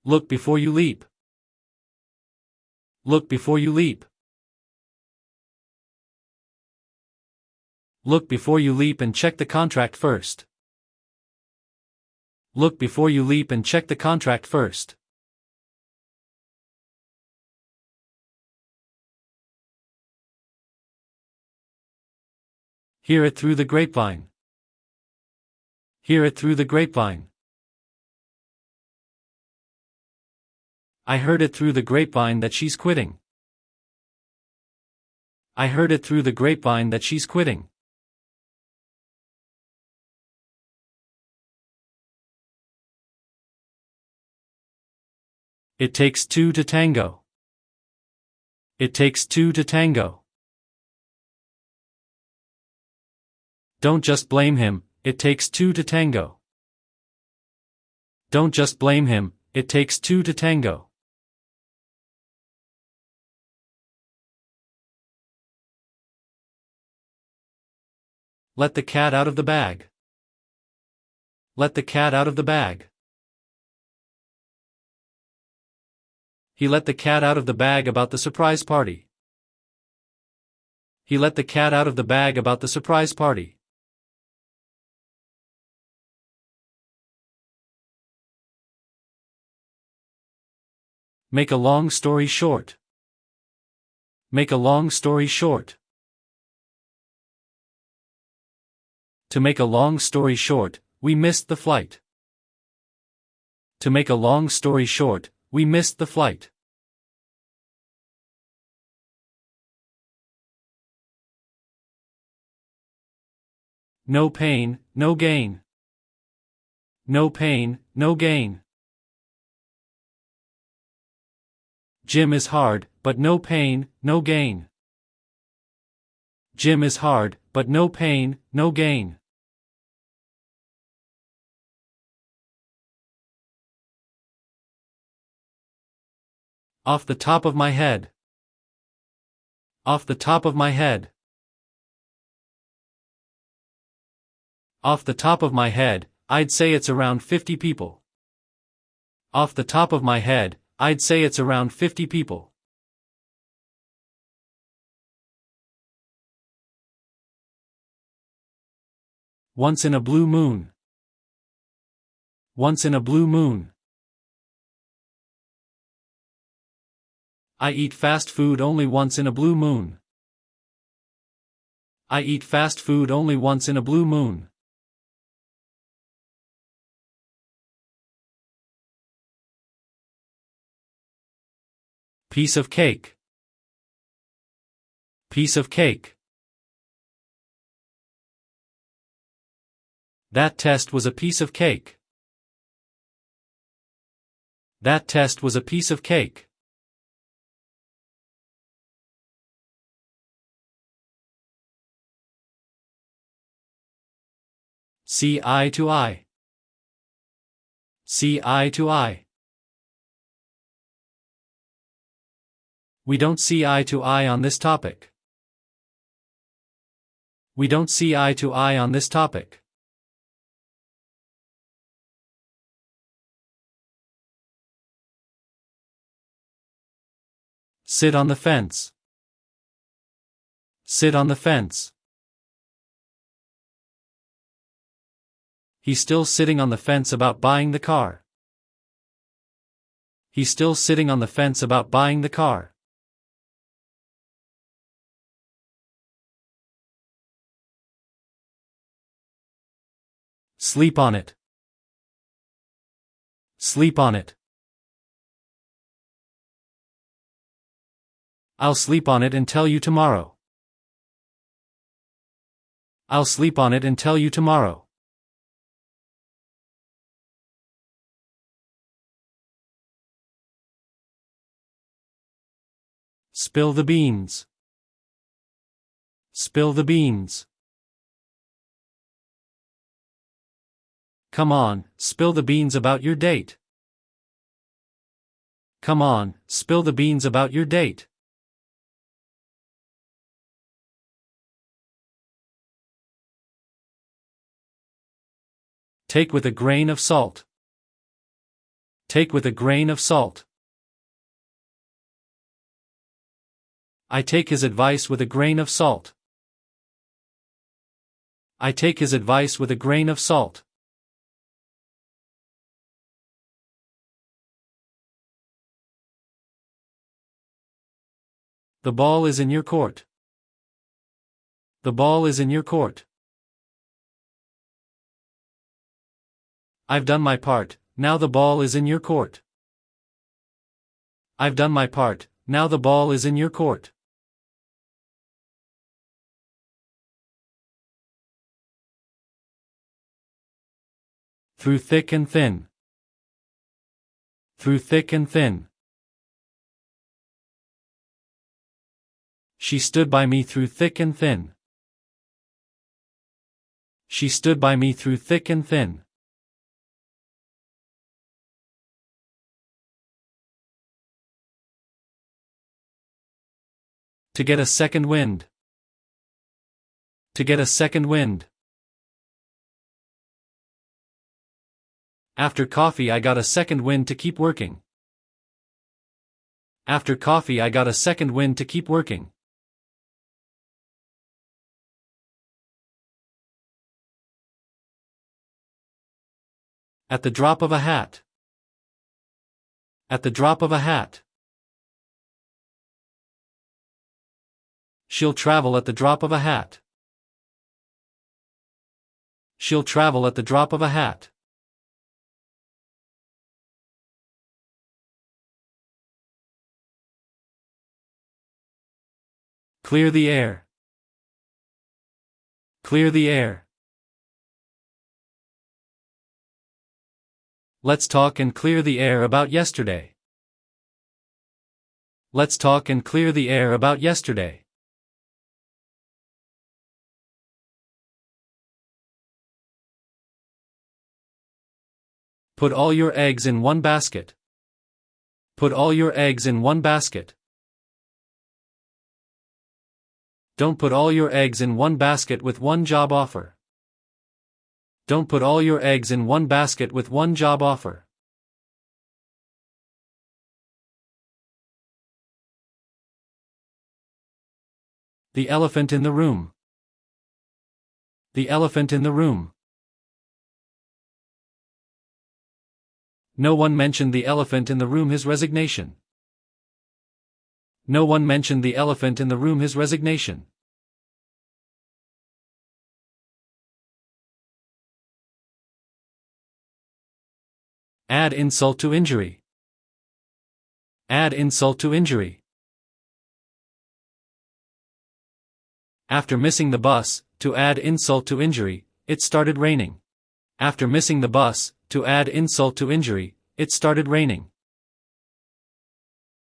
Look before you leap. Look before you leap. Look before you leap and check the contract first. Look before you leap and check the contract first. Hear it through the grapevine. Hear it through the grapevine. I heard it through the grapevine that she's quitting. I heard it through the grapevine that she's quitting. It takes two to tango. It takes two to tango. Don't just blame him, it takes two to tango. Don't just blame him, it takes two to tango. Let the cat out of the bag. Let the cat out of the bag. He let the cat out of the bag about the surprise party. He let the cat out of the bag about the surprise party. Make a long story short. Make a long story short. To make a long story short, we missed the flight. To make a long story short, we missed the flight. No pain, no gain. No pain, no gain. Gym is hard, but no pain, no gain. Gym is hard, but no pain, no gain. Off the top of my head. Off the top of my head. Off the top of my head, I'd say it's around 50 people. Off the top of my head, I'd say it's around 50 people. Once in a blue moon. Once in a blue moon. I eat fast food only once in a blue moon. I eat fast food only once in a blue moon. Piece of cake. Piece of cake. That test was a piece of cake. That test was a piece of cake. See eye to eye. See eye to eye. We don't see eye to eye on this topic. We don't see eye to eye on this topic. Sit on the fence. Sit on the fence. He's still sitting on the fence about buying the car. He's still sitting on the fence about buying the car. Sleep on it. Sleep on it. I'll sleep on it and tell you tomorrow. I'll sleep on it and tell you tomorrow. Spill the beans. Spill the beans. Come on, spill the beans about your date. Come on, spill the beans about your date. Take with a grain of salt. Take with a grain of salt. I take his advice with a grain of salt. I take his advice with a grain of salt. The ball is in your court. The ball is in your court. I've done my part, now the ball is in your court. I've done my part, now the ball is in your court. Through thick and thin. Through thick and thin. She stood by me through thick and thin. She stood by me through thick and thin. To get a second wind. To get a second wind. After coffee I got a second wind to keep working. After coffee I got a second wind to keep working. At the drop of a hat. At the drop of a hat. She'll travel at the drop of a hat. She'll travel at the drop of a hat. Clear the air. Clear the air. Let's talk and clear the air about yesterday. Let's talk and clear the air about yesterday. Put all your eggs in one basket. Put all your eggs in one basket. Don't put all your eggs in one basket with one job offer. Don't put all your eggs in one basket with one job offer. The elephant in the room. The elephant in the room. No one mentioned the elephant in the room, his resignation. No one mentioned the elephant in the room, his resignation. Add insult to injury. Add insult to injury. After missing the bus, to add insult to injury, it started raining. After missing the bus, to add insult to injury, it started raining.